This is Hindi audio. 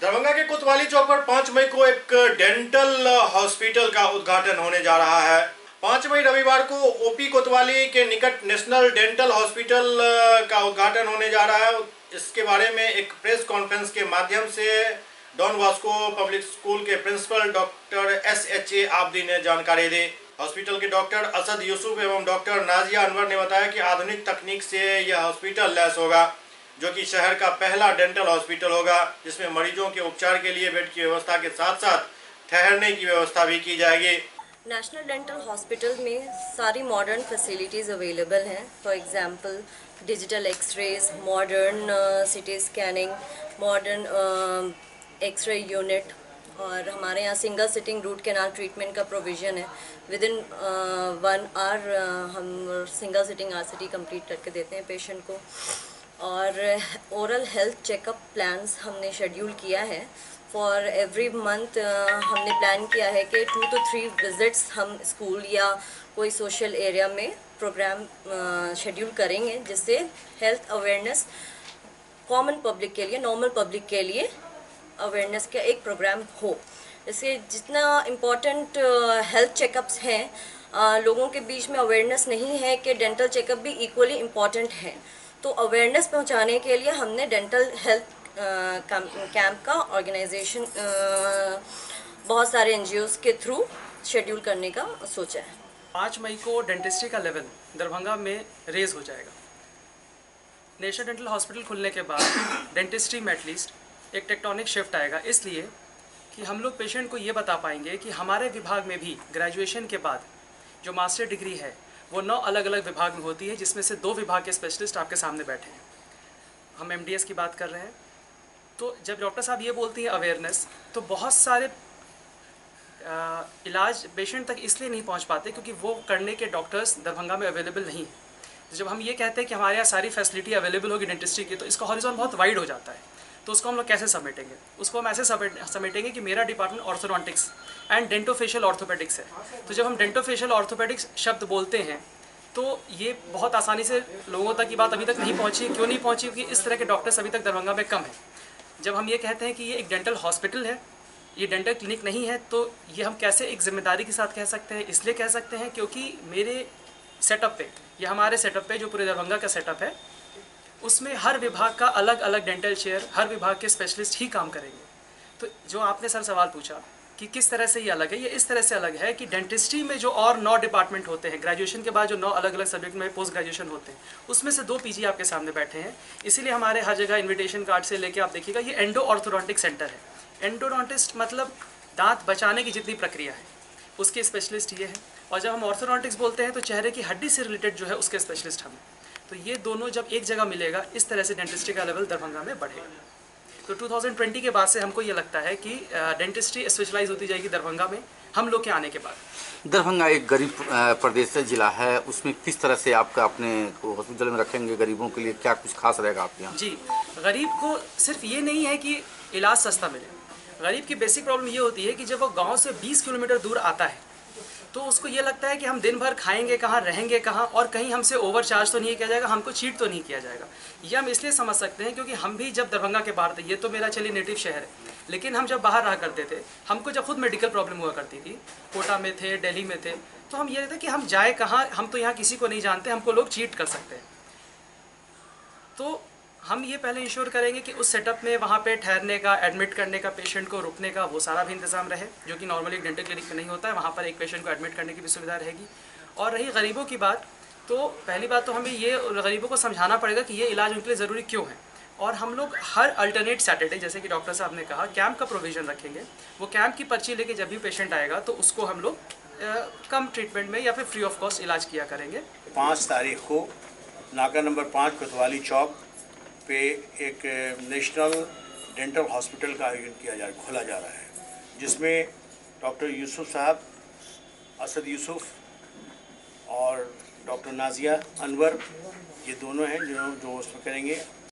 दरभंगा के कोतवाली चौक पर 5 मई को एक डेंटल हॉस्पिटल का उद्घाटन होने जा रहा है। 5 मई रविवार को ओपी कोतवाली के निकट नेशनल डेंटल हॉस्पिटल का उद्घाटन होने जा रहा है। इसके बारे में एक प्रेस कॉन्फ्रेंस के माध्यम से डॉन बॉस्को पब्लिक स्कूल के प्रिंसिपल डॉक्टर SHA आब्दी ने जानकारी दी। हॉस्पिटल के डॉक्टर असद यूसुफ एवं डॉक्टर नाजिया अनवर ने बताया कि आधुनिक तकनीक से यह हॉस्पिटल लैस होगा, जो कि शहर का पहला डेंटल हॉस्पिटल होगा, जिसमें मरीजों के उपचार के लिए बेड की व्यवस्था के साथ साथ ठहरने की व्यवस्था भी की जाएगी। नेशनल डेंटल हॉस्पिटल में सारी मॉडर्न फैसिलिटीज़ अवेलेबल हैं। For example digital x-rays, modern CT scanning, modern x-ray unit, और हमारे यहाँ single sitting root canal treatment का प्रोविज़न है। विद इन 1 आवर हम सिंगल सिटिंग RCT कंप्लीट करके देते हैं पेशेंट को। और ओरल हेल्थ चेकअप प्लान्स हमने शेड्यूल किया है फॉर एवरी मंथ। हमने प्लान किया है कि 2 to 3 विजिट्स हम स्कूल या कोई सोशल एरिया में प्रोग्राम शेड्यूल करेंगे, जिससे हेल्थ अवेयरनेस कॉमन पब्लिक के लिए, नॉर्मल पब्लिक के लिए अवेयरनेस का एक प्रोग्राम हो। इससे जितना इम्पोर्टेंट हेल्थ चेकअप्स हैं, लोगों के बीच में अवेयरनेस नहीं है कि डेंटल चेकअप भी इक्वली इम्पॉर्टेंट है। तो अवेयरनेस पहुंचाने के लिए हमने डेंटल हेल्थ कैंप का ऑर्गेनाइजेशन बहुत सारे NGOs के थ्रू शेड्यूल करने का सोचा है। 5 मई को डेंटिस्ट्री का लेवल दरभंगा में रेज हो जाएगा। नेशनल डेंटल हॉस्पिटल खुलने के बाद डेंटिस्ट्री में एटलीस्ट एक टेक्टोनिक शिफ्ट आएगा, इसलिए कि हम लोग पेशेंट को ये बता पाएंगे कि हमारे विभाग में भी ग्रेजुएशन के बाद जो मास्टर डिग्री है वो 9 अलग अलग विभाग में होती है, जिसमें से 2 विभाग के स्पेशलिस्ट आपके सामने बैठे हैं। हम MDS की बात कर रहे हैं। तो जब डॉक्टर साहब ये बोलती हैं अवेयरनेस, तो बहुत सारे इलाज पेशेंट तक इसलिए नहीं पहुंच पाते क्योंकि वो करने के डॉक्टर्स दरभंगा में अवेलेबल नहीं है। तो जब हम ये कहते हैं कि हमारे यहाँ सारी फैसिलिटी अवेलेबल होगी डेंटिस्ट्री की, तो इसका हॉरिजॉन बहुत वाइड हो जाता है। तो उसको हम लोग कैसे समेटेंगे? उसको हम ऐसे समेटेंगे कि मेरा department orthodontics and dentofacial orthopaedics है। तो जब हम डेंटोफेशियल ऑर्थोपेडिक्स शब्द बोलते हैं तो ये बहुत आसानी से लोगों तक की बात अभी तक नहीं पहुंची। क्यों नहीं पहुंची? क्योंकि इस तरह के डॉक्टर्स अभी तक दरभंगा में कम हैं। जब हम ये कहते हैं कि ये एक डेंटल हॉस्पिटल है, ये डेंटल क्लिनिक नहीं है, तो ये हम कैसे एक जिम्मेदारी के साथ कह सकते हैं? इसलिए कह सकते हैं क्योंकि मेरे सेटअप पे, ये हमारे सेटअप पे जो पूरे दरभंगा का सेटअप है, उसमें हर विभाग का अलग अलग डेंटल चेयर, हर विभाग के स्पेशलिस्ट ही काम करेंगे। तो जो आपने सर सवाल पूछा कि किस तरह से ये अलग है, ये इस तरह से अलग है कि डेंटिस्ट्री में जो और 9 डिपार्टमेंट होते हैं, ग्रेजुएशन के बाद जो 9 अलग अलग सब्जेक्ट में पोस्ट ग्रेजुएशन होते हैं, उसमें से 2 PG आपके सामने बैठे हैं। इसीलिए हमारे हर जगह इन्विटेशन कार्ड से लेके आप देखिएगा ये एंडो ऑर्थोडोंटिक सेंटर है। एंडोडोंटिस्ट मतलब दांत बचाने की जितनी प्रक्रिया है उसके स्पेशलिस्ट ये है। और जब हम ऑर्थोडोंटिक्स बोलते हैं तो चेहरे की हड्डी से रिलेटेड जो है उसके स्पेशलिस्ट हम। तो ये दोनों जब एक जगह मिलेगा, इस तरह से डेंटिस्ट्री का लेवल दरभंगा में बढ़ेगा। तो 2020 के बाद से हमको ये लगता है कि डेंटिस्ट्री स्पेशलाइज होती जाएगी दरभंगा में, हम लोग के आने के बाद। दरभंगा एक गरीब प्रदेश से जिला है, उसमें किस तरह से आपका अपने हॉस्पिटल में रखेंगे? गरीबों के लिए क्या कुछ खास रहेगा आपके यहाँ? जी, गरीब को सिर्फ ये नहीं है कि इलाज सस्ता मिले। गरीब की बेसिक प्रॉब्लम ये होती है कि जब वो गाँव से 20 किलोमीटर दूर आता है तो उसको ये लगता है कि हम दिन भर खाएंगे कहाँ, रहेंगे कहाँ, और कहीं हमसे ओवरचार्ज तो नहीं किया जाएगा, हमको चीट तो नहीं किया जाएगा। ये हम इसलिए समझ सकते हैं क्योंकि हम भी जब दरभंगा के बाहर थे, ये तो मेरा चलिए नेटिव शहर है, लेकिन हम जब बाहर रहा करते थे, हमको जब खुद मेडिकल प्रॉब्लम हुआ करती थी, कोटा में थे, दिल्ली में थे, तो हम ये रहते कि हम जाए कहाँ, हम तो यहाँ किसी को नहीं जानते, हमको लोग चीट कर सकते हैं। तो हम ये पहले इंश्योर करेंगे कि उस सेटअप में वहाँ पे ठहरने का, एडमिट करने का, पेशेंट को रुकने का, वो सारा भी इंतजाम रहे, जो कि नॉर्मली डेंटल क्लिनिक में नहीं होता है। वहाँ पर एक पेशेंट को एडमिट करने की भी सुविधा रहेगी। और रही गरीबों की बात, तो पहली बात तो हमें ये गरीबों को समझाना पड़ेगा कि ये इलाज उनके लिए ज़रूरी क्यों है। और हम लोग हर अल्टरनेट सैटरडे, जैसे कि डॉक्टर साहब ने कहा, कैंप का प्रोविज़न रखेंगे। वो कैंप की पर्ची लेके जब भी पेशेंट आएगा तो उसको हम लोग कम ट्रीटमेंट में या फिर फ्री ऑफ कॉस्ट इलाज किया करेंगे। 5 तारीख को नाका नंबर 5 कोतवाली चौक पे एक नेशनल डेंटल हॉस्पिटल का आयोजन खोला जा रहा है, जिसमें डॉक्टर यूसुफ साहब, असद यूसुफ और डॉक्टर नाजिया अनवर, ये दोनों हैं जो उसमें करेंगे।